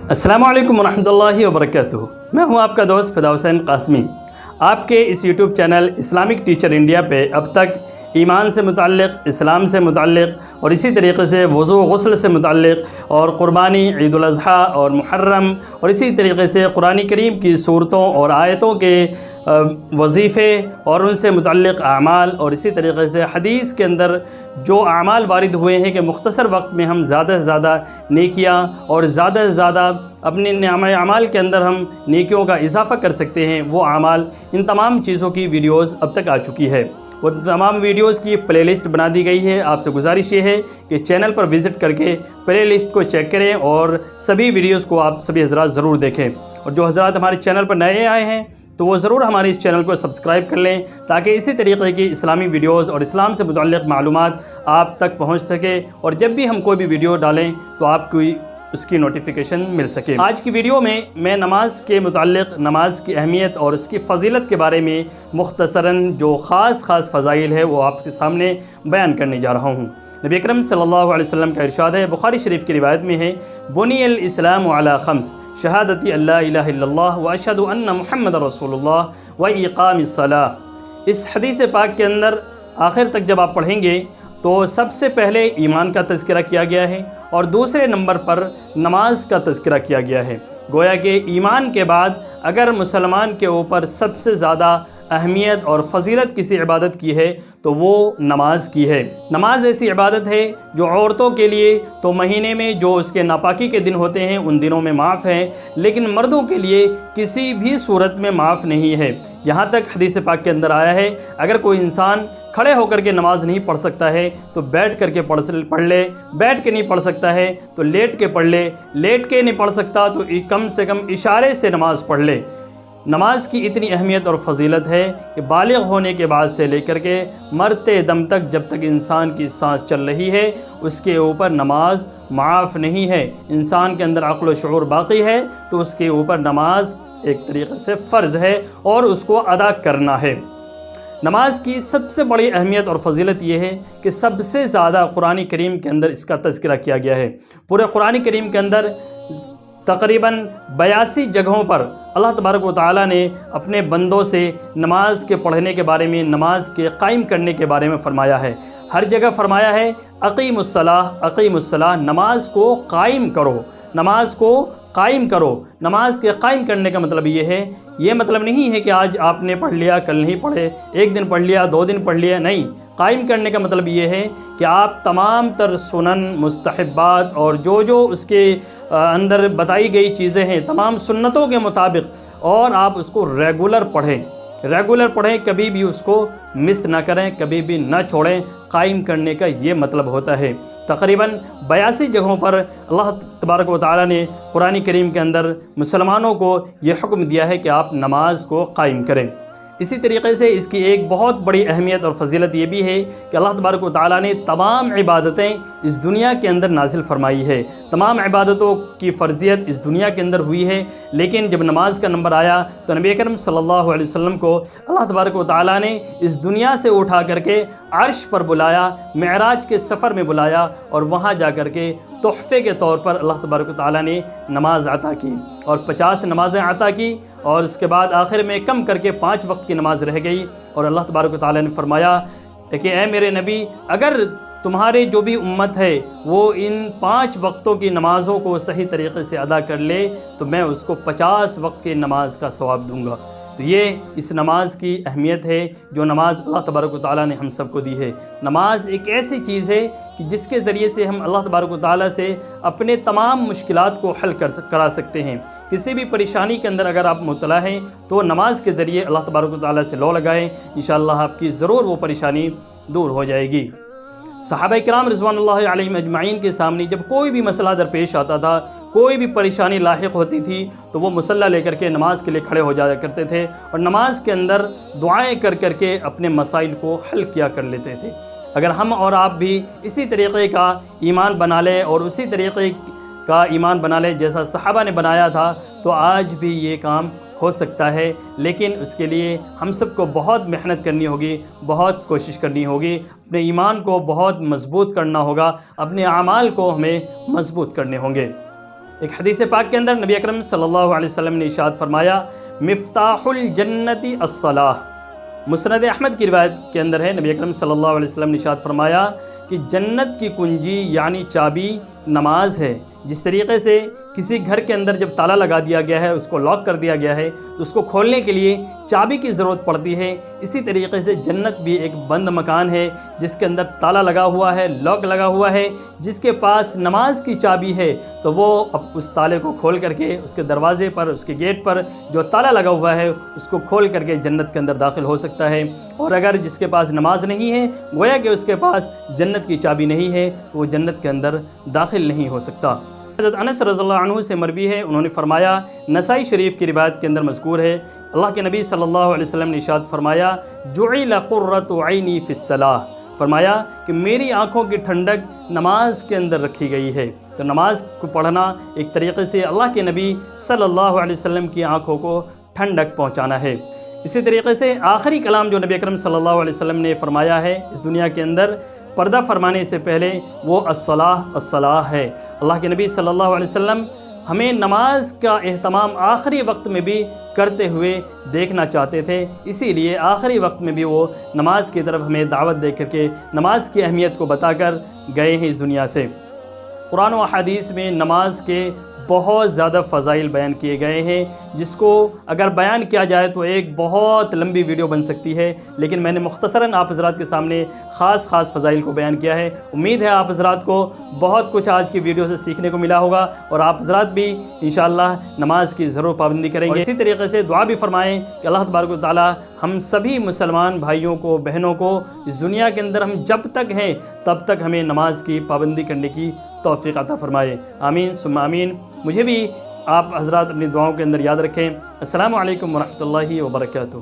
अस्सलामु अलैकुम वरहमतुल्लाहि वबरकातुहू। मैं हूं आपका दोस्त फ़िदा हुसैन क़ासमी। आपके इस YouTube channel Islamic teacher India पे अब तक ईमान से मुतल्लिक़, इस्लाम से मुतल्लिक़ और इसी तरीक़े से वज़ू गुस्ल से मुतल्लिक़ और क़ुरबानी, ईद उल अज़हा और मुहर्रम और इसी तरीक़े से कुरान करीम की सूरतों और आयतों के वज़ीफ़े और उनसे मुतल्लिक़ अमाल और इसी तरीक़े से हदीस के अंदर जो अमाल वारिद हुए हैं कि मुख्तसर वक्त में हम ज़्यादा से ज़्यादा नेकियां और ज़्यादा से ज़्यादा अपने अमाल के अंदर हम नेकियों का इजाफ़ा कर सकते हैं, वो अमाल, इन तमाम चीज़ों की वीडियोज़ अब तक आ चुकी है। वो तमाम वीडियोज़ की प्ले लिस्ट बना दी गई है। आपसे गुजारिश ये है कि चैनल पर विज़िट करके प्ले लिस्ट को चेक करें और सभी वीडियोज़ को आप सभी हज़रात ज़रूर देखें। और जो हज़रात हमारे चैनल पर नए आए हैं तो वो ज़रूर हमारे इस चैनल को सब्सक्राइब कर लें ताकि इसी तरीक़े की इस्लामी वीडियोज़ और इस्लाम से मुतल्लिक़ मालूमात आप तक पहुँच सके और जब भी हम कोई भी वीडियो डालें तो आपको उसकी नोटिफिकेशन मिल सके। आज की वीडियो में मैं नमाज के मुताल्लिक़, नमाज की अहमियत और उसकी फ़जीलत के बारे में मुख्तसरन जो ख़ास फ़ज़ाइल है वो आपके सामने बयान करने जा रहा हूँ। नबी अकरम सल्लल्लाहु अलैहि वसल्लम का इरशाद है, बुखारी शरीफ की रिवायत में है, बुनियल इस्लामु अला खम्स शहादती अल्ला इलाहा इल्लल्लाह व अशहदु अन्ना मुहम्मदर रसूलुल्लाह व इक़ामिस सलाह। इस हदीस पाक के अंदर आखिर तक जब आप पढ़ेंगे तो सबसे पहले ईमान का तज़किरा किया गया है और दूसरे नंबर पर नमाज का तज़किरा किया गया है। गोया कि ईमान के बाद अगर मुसलमान के ऊपर सबसे ज़्यादा अहमियत और फ़जीलत किसी इबादत की है तो वो नमाज की है। नमाज ऐसी इबादत है जो औरतों के लिए तो महीने में जो उसके नापाकी के दिन होते हैं उन दिनों में माफ़ है, लेकिन मर्दों के लिए किसी भी सूरत में माफ़ नहीं है। यहाँ तक हदीस पाक के अंदर आया है, अगर कोई इंसान खड़े होकर के नमाज नहीं पढ़ सकता है तो बैठ करके पढ़ ले, बैठ के नहीं पढ़ सकता है तो लेट के पढ़ ले, लेट के नहीं पढ़ सकता तो कम से कम इशारे से नमाज पढ़ ले। नमाज की इतनी अहमियत और फ़जीलत है कि बालिग़ होने के बाद से लेकर के मरते दम तक, जब तक इंसान की सांस चल रही है उसके ऊपर नमाज माफ़ नहीं है। इंसान के अंदर अक़्ल व शऊर बाक़ी है तो उसके ऊपर नमाज एक तरीक़े से फ़र्ज़ है और उसको अदा करना है। नमाज की सबसे बड़ी अहमियत और फ़जीलत ये है कि सबसे ज़्यादा कुरान करीम के अंदर इसका तज़किरा किया गया है। पूरे कुरान करीम के अंदर तकरीबन 82 जगहों पर अल्लाह तबारक व तआला ने अपने बंदों से नमाज के पढ़ने के बारे में, नमाज के कायम करने के बारे में फ़रमाया है। हर जगह फ़रमाया है अक़ीमुस्सलाह, अक़ीमुस्सलाह, नमाज को कायम करो, नमाज को कायम करो। नमाज के कायम करने का मतलब ये है, ये मतलब नहीं है कि आज आपने पढ़ लिया कल नहीं पढ़े, एक दिन पढ़ लिया 2 दिन पढ़ लिया, नहीं। कायम करने का मतलब ये है कि आप तमाम तर सुनन, मुस्तहब्बात और जो उसके अंदर बताई गई चीज़ें हैं तमाम सुन्नतों के मुताबिक, और आप उसको रेगुलर पढ़ें, कभी भी उसको मिस ना करें, कभी भी ना छोड़ें। कायम करने का ये मतलब होता है। तकरीबन 82 जगहों पर अल्लाह तबारक व तआला ने कुरान करीम के अंदर मुसलमानों को ये हुक्म दिया है कि आप नमाज को कायम करें। इसी तरीके से इसकी एक बहुत बड़ी अहमियत और फ़जीलत ये भी है कि अल्लाह तबारक व तआला ने तमाम इबादतें इस दुनिया के अंदर नाजिल फरमाई है। तमाम इबादतों की फ़र्जियत इस दुनिया के अंदर हुई है, लेकिन जब नमाज का नंबर आया तो नबी अकरम सल्लल्लाहु अलैहि वसल्लम को अल्लाह तबारक व तआला ने इस दुनिया से उठा करके अर्श पर बुलाया, मेराज के सफ़र में बुलाया और वहाँ जा कर के तोहफ़े के तौर पर अल्लाह तबारक व तआला ने नमाज अता की और 50 नमाज़ें अता की और उसके बाद आखिर में कम करके 5 वक्त की नमाज रह गई। और अल्लाह तबारक व तआला ने फरमाया कि ए मेरे नबी, अगर तुम्हारे जो भी उम्मत है वो इन 5 वक्तों की नमाज़ों को सही तरीक़े से अदा कर ले तो मैं उसको 50 वक्त की नमाज का सवाब दूँगा। तो ये इस नमाज की अहमियत है जो नमाज अल्लाह तबारक व तआला ने हम सबको दी है। नमाज एक ऐसी चीज़ है कि जिसके ज़रिए से हम अल्लाह तबारक व तआला से अपने तमाम मुश्किलात को हल करा सकते हैं। किसी भी परेशानी के अंदर अगर आप मुब्तला हैं तो नमाज के ज़रिए अल्लाह तबारक व तआला से लौ लगाएँ, इंशाअल्लाह आपकी ज़रूर वो परेशानी दूर हो जाएगी। सहाबा किराम रिज़वानुल्लाहि अलैहिम अजमाइन के सामने जब कोई भी मसला दरपेश आता था, कोई भी परेशानी लाहिक होती थी तो वो मुसल्ला लेकर के नमाज के लिए खड़े हो जाया करते थे और नमाज के अंदर दुआएं कर करके अपने मसाइल को हल किया कर लेते थे। अगर हम और आप भी इसी तरीक़े का ईमान बना लें और उसी तरीक़े का ईमान बना लें जैसा सहाबा ने बनाया था तो आज भी ये काम हो सकता है, लेकिन उसके लिए हम सबको बहुत मेहनत करनी होगी, बहुत कोशिश करनी होगी, अपने ईमान को बहुत मज़बूत करना होगा, अपने अमाल को हमें मज़बूत करने होंगे। ایک حدیث پاک کے اندر نبی اکرم صلی اللہ علیہ وسلم نے ارشاد فرمایا مفتاح الجنتی الصلاۃ۔ مسند احمد کی روایت کے اندر ہے، نبی اکرم صلی اللہ علیہ وسلم نے ارشاد فرمایا کہ جنت کی کنجی یعنی چابی نماز ہے۔ جس طریقے سے کسی گھر کے اندر جب تالا لگا دیا گیا ہے، اس کو لاک کر دیا گیا ہے، تو اس کو کھولنے کے لیے چابی کی ضرورت پڑتی ہے، اسی طریقے سے جنت بھی ایک بند مکان ہے جس کے اندر تالا لگا ہوا ہے، لاک لگا ہوا ہے۔ جس کے پاس نماز کی چابی ہے تو وہ اب اس تالے کو کھول کر کے اس کے دروازے پر، اس کے گیٹ پر جو تالا لگا ہوا ہے اس کو کھول کر کے جنت کے اندر داخل ہو سکتا ہے۔ اور اگر جس کے پاس نماز نہیں ہے، گویا کہ اس کے پاس جنت کی چابی نہیں ہے، تو وہ جنت کے اندر داخل نہیں ہو سکتا۔ حضرت انس رضی اللہ عنہ سے مروی ہے، انہوں نے فرمایا، نسائی شریف کی روایت کے اندر مذکور ہے، اللہ کے نبی صلی اللہ علیہ وسلم نے ارشاد فرمایا جعل قرۃ عینی فی الصلاۃ، فرمایا کہ میری آنکھوں کی ٹھنڈک نماز کے اندر رکھی گئی ہے۔ تو نماز کو پڑھنا ایک طریقے سے اللہ کے نبی صلی اللہ علیہ وسلم کی آنکھوں کو ٹھنڈک پہنچانا ہے۔ اسی طریقے سے آخری کلام جو نبی اکرم صلی اللہ علیہ وسلم نے فرمایا ہے اس دنیا کے اندر پردہ فرمانے سے پہلے، وہ الصلاۃ ہے۔ اللہ کے نبی صلی اللہ علیہ وسلم ہمیں نماز کا اہتمام آخری وقت میں بھی کرتے ہوئے دیکھنا چاہتے تھے، اسی لیے آخری وقت میں بھی وہ نماز کی طرف ہمیں دعوت دے کر کے نماز کی اہمیت کو بتا کر گئے ہیں اس دنیا سے۔ قرآن و حدیث میں نماز کے بہت زیادہ فضائل بیان کیے گئے ہیں، جس کو اگر بیان کیا جائے تو ایک بہت لمبی ویڈیو بن سکتی ہے، لیکن میں نے مختصراً آپ حضرات کے سامنے خاص فضائل کو بیان کیا ہے۔ امید ہے آپ حضرات کو بہت کچھ آج کی ویڈیو سے سیکھنے کو ملا ہوگا، اور آپ حضرات بھی انشاءاللہ نماز کی ضرور پابندی کریں گے۔ اسی طریقے سے دعا بھی فرمائیں کہ اللہ تبارک و تعالی ہم سبھی مسلمان بھائیوں کو، بہنوں کو اس دنیا کے اندر ہم جب تک ہیں تب تک ہمیں نماز کی پابندی کرنے کی توفیق عطا فرمائے۔ آمین ثم آمین۔ مجھے بھی آپ حضرات اپنی دعاؤں کے اندر یاد رکھیں۔ السلام علیکم ورحمۃ اللہ وبرکاتہ۔